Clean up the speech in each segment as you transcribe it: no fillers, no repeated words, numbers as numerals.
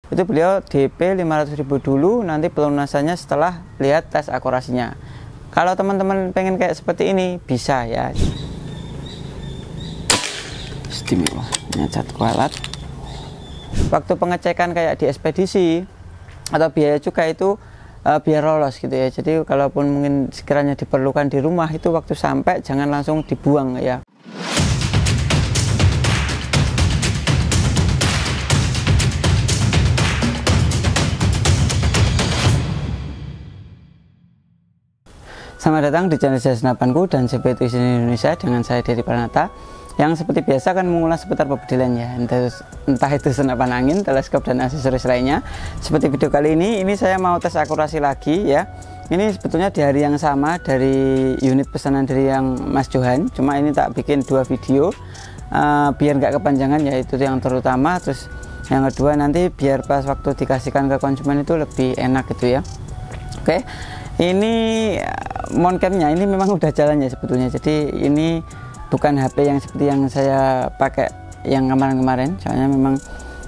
itu beliau DP 500.000 dulu, nanti pelunasannya setelah lihat tes akurasinya. Kalau teman-teman pengen kayak seperti ini bisa ya. Bismillahnya cat kualat. Waktu pengecekan kayak di ekspedisi atau biaya cukai itu biar lolos gitu ya. Jadi kalaupun mungkin sekiranya diperlukan di rumah, itu waktu sampai jangan langsung dibuang ya. Selamat datang di channel saya Senapanku dan CP Tuition Indonesia dengan saya Dery Pranata, yang seperti biasa akan mengulas seputar pebedilan ya, entah itu senapan angin, teleskop dan aksesoris lainnya. Seperti video kali ini saya mau tes akurasi lagi ya. Ini sebetulnya di hari yang sama dari unit pesanan dari yang Mas Johan, cuma ini tak bikin dua video biar nggak kepanjangan ya, itu yang terutama. Terus yang kedua nanti biar pas waktu dikasihkan ke konsumen itu lebih enak gitu ya. Oke, ini mount campnya ini memang udah jalan ya sebetulnya. Jadi ini bukan HP yang seperti yang saya pakai yang kemarin-kemarin. Soalnya memang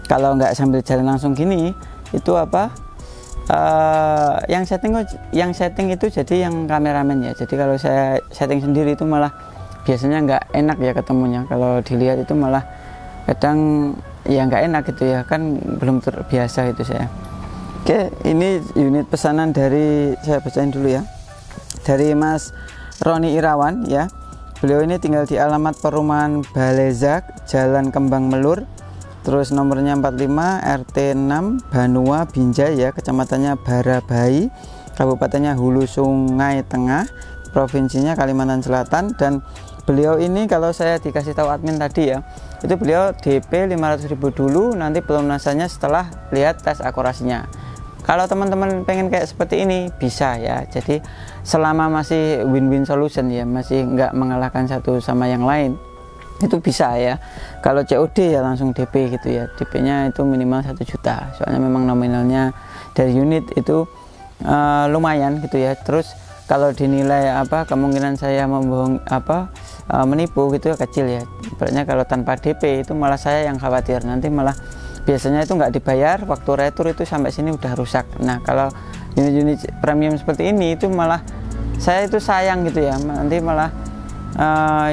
kalau nggak sambil jalan langsung gini, itu apa? Yang setting itu jadi yang kameramen ya. Jadi kalau saya setting sendiri itu malah biasanya nggak enak ya ketemunya. Kalau dilihat itu malah kadang ya nggak enak gitu ya, kan belum terbiasa itu saya. Oke, ini unit pesanan dari, saya bacain dulu ya, dari Mas Roni Irawan ya. Beliau ini tinggal di alamat perumahan Balezak, Jalan Kembang Melur, terus nomornya 45 RT 6 Banua Binjai ya, kecamatannya Barabai, kabupatennya Hulu Sungai Tengah, provinsinya Kalimantan Selatan. Dan beliau ini kalau saya dikasih tahu admin tadi ya, itu beliau DP 500.000 dulu, nanti pelunasannya setelah lihat tes akurasinya. Kalau teman-teman pengen kayak seperti ini bisa ya. Jadi selama masih win-win solution ya, masih nggak mengalahkan satu sama yang lain, itu bisa ya. Kalau COD ya langsung DP gitu ya, DP-nya itu minimal 1 juta. Soalnya memang nominalnya dari unit itu lumayan gitu ya. Terus kalau dinilai apa kemungkinan saya membohong menipu gitu ya kecil ya. Sebenarnya kalau tanpa DP itu malah saya yang khawatir, nanti malah biasanya itu nggak dibayar, waktu retur itu sampai sini udah rusak. Nah kalau unit-unit premium seperti ini itu malah saya itu sayang gitu ya, nanti malah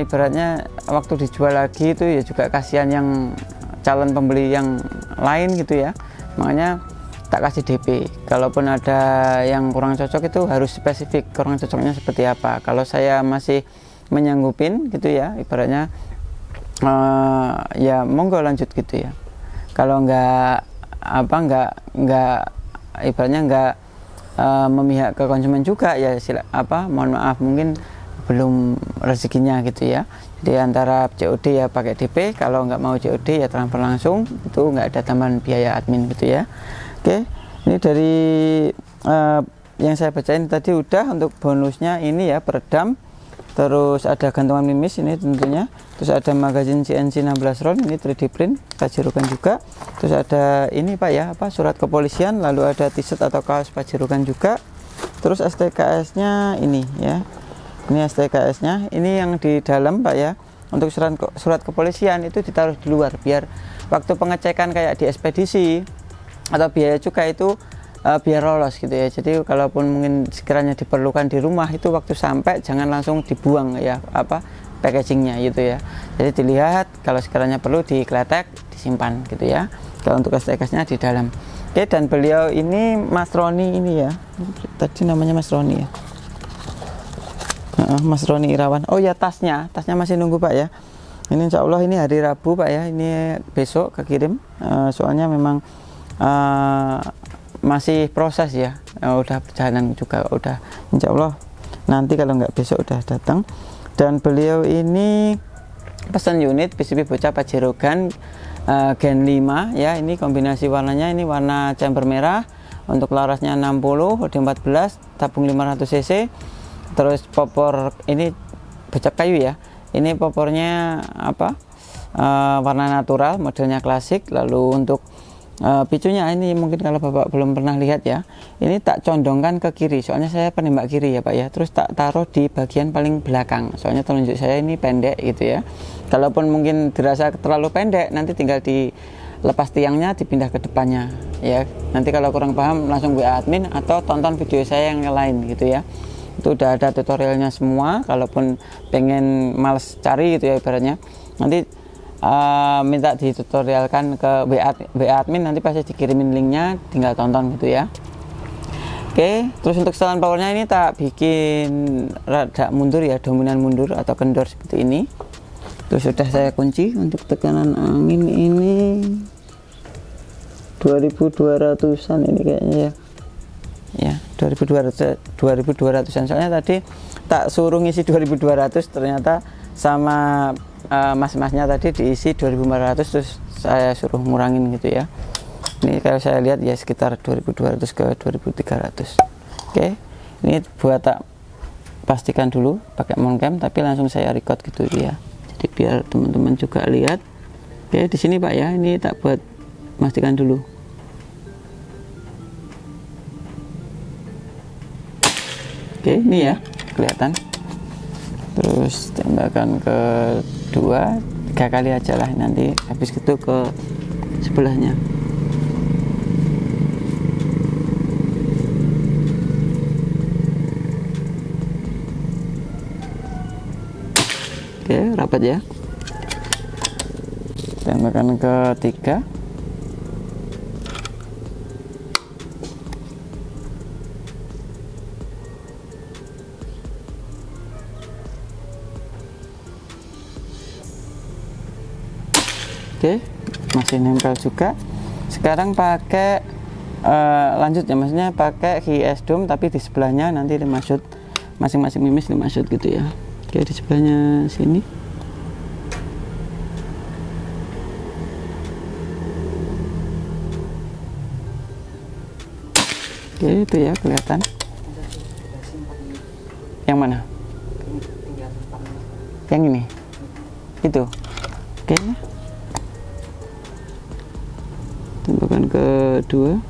ibaratnya waktu dijual lagi itu ya juga kasihan yang calon pembeli yang lain gitu ya. Makanya tak kasih DP. Kalaupun ada yang kurang cocok itu harus spesifik kurang cocoknya seperti apa. Kalau saya masih menyanggupin gitu ya, ibaratnya ya monggo lanjut gitu ya. Kalau nggak ibaratnya nggak memihak ke konsumen juga ya, mohon maaf mungkin belum rezekinya gitu ya. Jadi antara COD ya pakai DP, kalau nggak mau COD ya transfer langsung, itu nggak ada tambahan biaya admin gitu ya. Oke, ini dari yang saya bacain tadi udah. Untuk bonusnya ini ya peredam, terus ada gantungan mimis ini tentunya, terus ada magazin CNC 16 round ini 3D print pajerukan juga, terus ada ini Pak ya, surat kepolisian, lalu ada t-shirt atau kaos pajerukan juga, terus STKS nya ini ya, ini STKS nya ini yang di dalam Pak ya. Untuk surat kepolisian itu ditaruh di luar biar waktu pengecekan kayak di ekspedisi atau biaya cukai itu biar lolos gitu ya. Jadi kalaupun mungkin sekiranya diperlukan di rumah, itu waktu sampai jangan langsung dibuang ya packagingnya gitu ya. Jadi dilihat, kalau sekiranya perlu dikletek, disimpan gitu ya. Kalau untuk STKS nya di dalam. Oke, dan beliau ini Mas Roni ini ya, tadi namanya Mas Roni ya, Mas Roni Irawan. Oh ya, tasnya masih nunggu Pak ya. Ini insya Allah ini hari Rabu Pak ya, ini besok kekirim. Soalnya memang masih proses ya, udah perjalanan juga, udah insya Allah nanti kalau nggak besok udah datang. Dan beliau ini pesan unit PCB bocah Pajerogan Gen 5 ya. Ini kombinasi warnanya, ini warna chamber merah, untuk larasnya 60 D14 tabung 500 cc. Terus popor ini bocap kayu ya, ini popornya warna natural, modelnya klasik. Lalu untuk picunya ini mungkin kalau Bapak belum pernah lihat ya, ini tak condongkan ke kiri, soalnya saya penembak kiri ya Pak ya. Terus tak taruh di bagian paling belakang, soalnya telunjuk saya ini pendek gitu ya. Kalaupun mungkin dirasa terlalu pendek, nanti tinggal di lepas tiangnya dipindah ke depannya ya. Nanti kalau kurang paham langsung WA admin atau tonton video saya yang lain gitu ya. Itu udah ada tutorialnya semua. Kalaupun pengen males cari gitu ya ibaratnya, nanti minta ditutorialkan ke WA admin, nanti pasti dikirimin linknya, tinggal tonton gitu ya. Oke, terus untuk setelan powernya ini tak bikin rada mundur ya, dominan mundur atau kendor seperti ini. Terus sudah saya kunci. Untuk tekanan angin ini 2200-an ini kayaknya ya. 2200-an, soalnya tadi tak suruh ngisi 2200, ternyata sama mas-masnya tadi diisi 2400, terus saya suruh ngurangin gitu ya. Ini kalau saya lihat ya sekitar 2200 ke 2300. Oke, ini buat tak pastikan dulu pakai moncam, tapi langsung saya record gitu ya, jadi biar teman-teman juga lihat. Oke, di sini Pak ya, ini tak buat pastikan dulu. Oke, ini ya kelihatan. Terus tembakan ke 2-3 kali aja lah, nanti habis itu ke sebelahnya. Oke, rapat ya. Tembakan ke 3. Oke, masih nempel juga. Sekarang pakai lanjut ya, maksudnya pakai HS dome, tapi di sebelahnya nanti 5 shoot, masing-masing mimis 5 shoot gitu ya. Oke, di sebelahnya sini. Oke, itu ya kelihatan. Yang mana? Yang ini? Itu. Oke. Tembakan ke 2.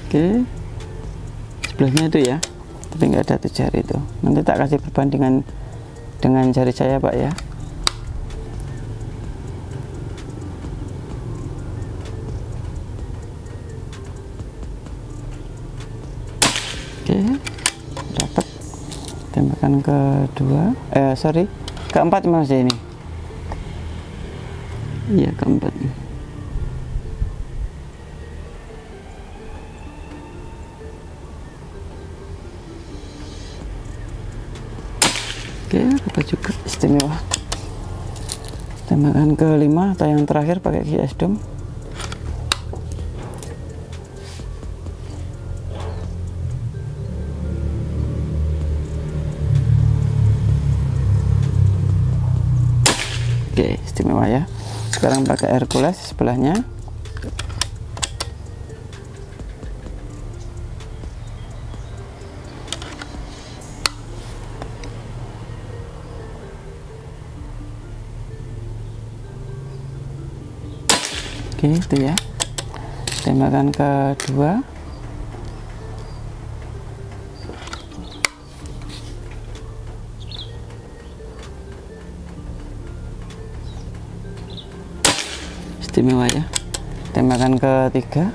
Oke. Sebelahnya itu ya, tapi nggak ada tuh jari itu. Nanti tak kasih perbandingan dengan jari saya Pak ya. Oke, dapat. Tembakan ke 2, keempat masih ini. Iya, keempat. Oke, apa juga istimewa. Tembakan ke 5 atau yang terakhir pakai HS dome. Oke, istimewa ya. Sekarang pakai Hercules sebelahnya. Oke, itu ya. Tembakan kedua. Istimewa ya. Tembakan ketiga.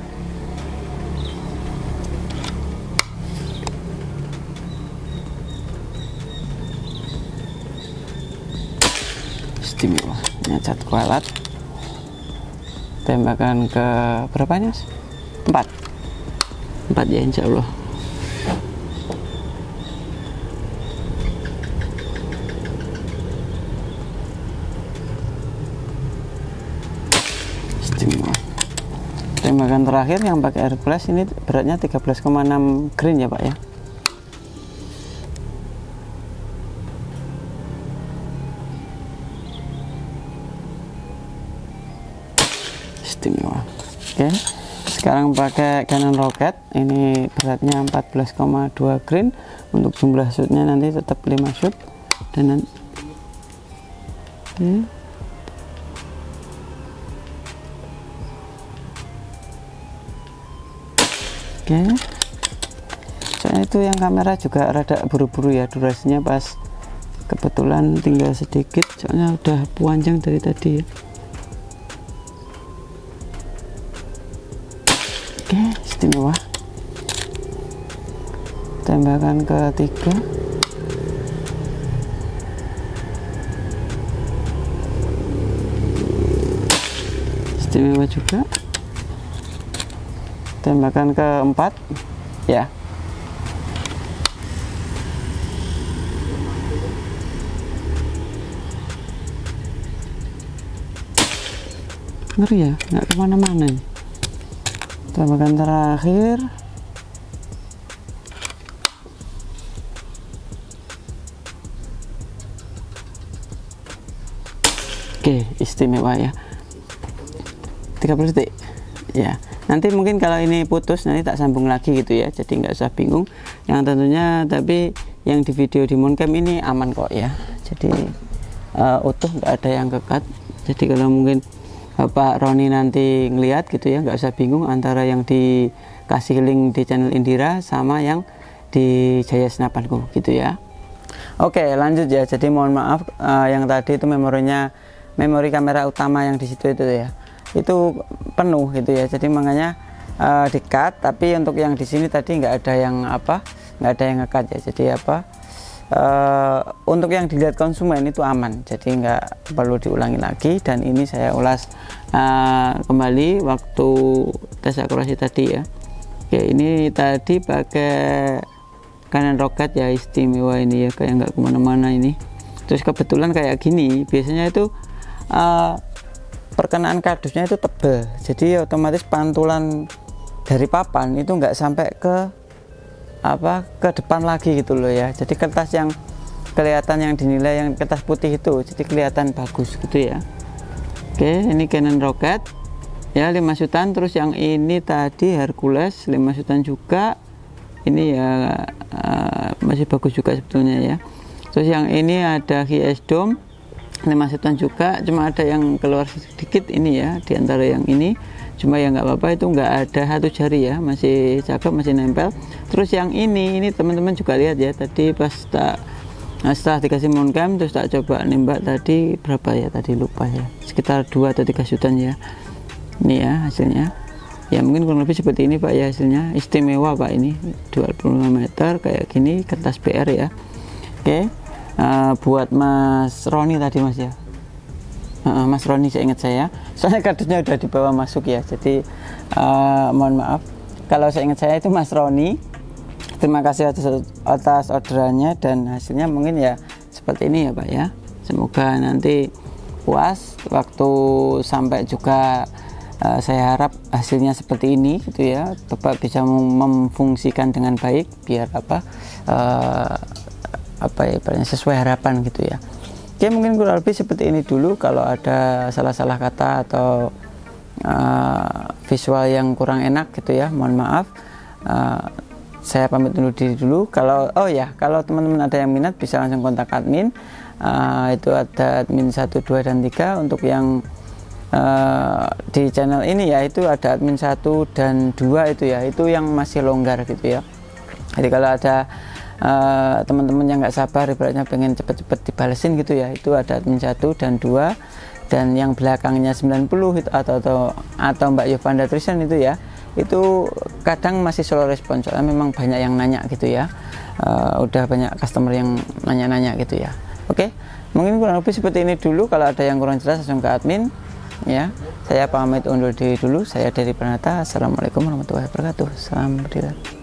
Istimewa. Nyacat kualat. Tembakan ke berapanya? 4 ya insya Allah. Istimewa. Tembakan terakhir yang pakai Hercules ini beratnya 13,6 grain ya Pak ya. Istimewa. Oke, sekarang pakai Canon Rocket, ini beratnya 14,2 grain. Untuk jumlah shootnya nanti tetap 5 shoot dan oke. Soalnya itu yang kamera juga rada buru-buru ya, durasinya pas kebetulan tinggal sedikit soalnya udah panjang dari tadi ya. Oke, istimewa. Tembakan ketiga. Istimewa juga. Tembakan keempat ya. Ngeri ya, nggak kemana-mana. Tembakan terakhir. Oke, istimewa ya. 30 detik ya. Nanti mungkin kalau ini putus nanti tak sambung lagi gitu ya, jadi nggak usah bingung. Yang tentunya tapi yang di video di Moncam ini aman kok ya, jadi utuh, nggak ada yang kekat. Jadi kalau mungkin Bapak Roni nanti ngelihat gitu ya, nggak usah bingung antara yang dikasih link di channel Indira sama yang di Jaya Senapanku gitu ya. Oke, lanjut ya. Jadi mohon maaf yang tadi itu memori kamera utama yang di situ itu ya, itu penuh gitu ya, jadi makanya di-cut. Tapi untuk yang di sini tadi nggak ada yang nge-cut ya, jadi untuk yang dilihat konsumen itu aman, jadi nggak perlu diulangi lagi. Dan ini saya ulas kembali waktu tes akurasi tadi ya. Oke, ini tadi pakai Canon Rocket ya, istimewa ini ya, kayak nggak kemana-mana ini. Terus kebetulan kayak gini biasanya itu perkenaan kardusnya itu tebal, jadi otomatis pantulan dari papan itu nggak sampai ke depan lagi gitu loh ya. Jadi kertas yang kelihatan, yang dinilai yang kertas putih itu jadi kelihatan bagus gitu ya. Oke, ini Canon Rocket ya, 5 shootan. Terus yang ini tadi Hercules 5 shootan juga, ini ya masih bagus juga sebetulnya ya. Terus yang ini ada HS Dome 5 shootan juga, cuma ada yang keluar sedikit ini ya di antara yang ini, cuma ya nggak apa-apa, itu nggak ada satu jari ya, masih cakep, masih nempel. Terus yang ini teman-teman juga lihat ya, tadi pas setelah dikasih Moncam terus tak coba nembak tadi berapa ya, tadi lupa ya, sekitar 2 atau 3 shootan ya. Ini ya hasilnya ya, mungkin kurang lebih seperti ini Pak ya, hasilnya istimewa Pak. Ini 25 meter kayak gini, kertas PR ya. Oke. Buat Mas Roni tadi Mas ya, Mas Roni saya ingat saya, soalnya kardusnya udah dibawa masuk ya, jadi mohon maaf kalau saya ingat saya itu Mas Roni. Terima kasih atas orderannya, dan hasilnya mungkin ya seperti ini ya Pak ya. Semoga nanti puas waktu sampai juga. Saya harap hasilnya seperti ini gitu ya, Bapak bisa memfungsikan dengan baik biar ya, sesuai harapan gitu ya. Oke, mungkin kurang lebih seperti ini dulu. Kalau ada salah-salah kata atau visual yang kurang enak gitu ya, mohon maaf. Saya pamit diri dulu. Kalau teman-teman ada yang minat bisa langsung kontak admin. Itu ada admin 1, 2, dan 3. Untuk yang di channel ini ya, itu ada admin 1 dan 2 itu ya, itu yang masih longgar gitu ya. Jadi kalau ada teman-teman yang nggak sabar ibaratnya pengen cepet-cepet dibalesin gitu ya, itu ada admin 1 dan 2. Dan yang belakangnya 90 itu atau Mbak Yovanda Trishan itu ya, itu kadang masih slow respon, soalnya memang banyak yang nanya gitu ya. Udah banyak customer yang nanya-nanya gitu ya. Oke, mungkin kurang lebih seperti ini dulu. Kalau ada yang kurang jelas langsung ke admin ya. Saya pamit undur diri dulu. Saya dari Pranata. Assalamualaikum warahmatullahi wabarakatuh. Salam budaya.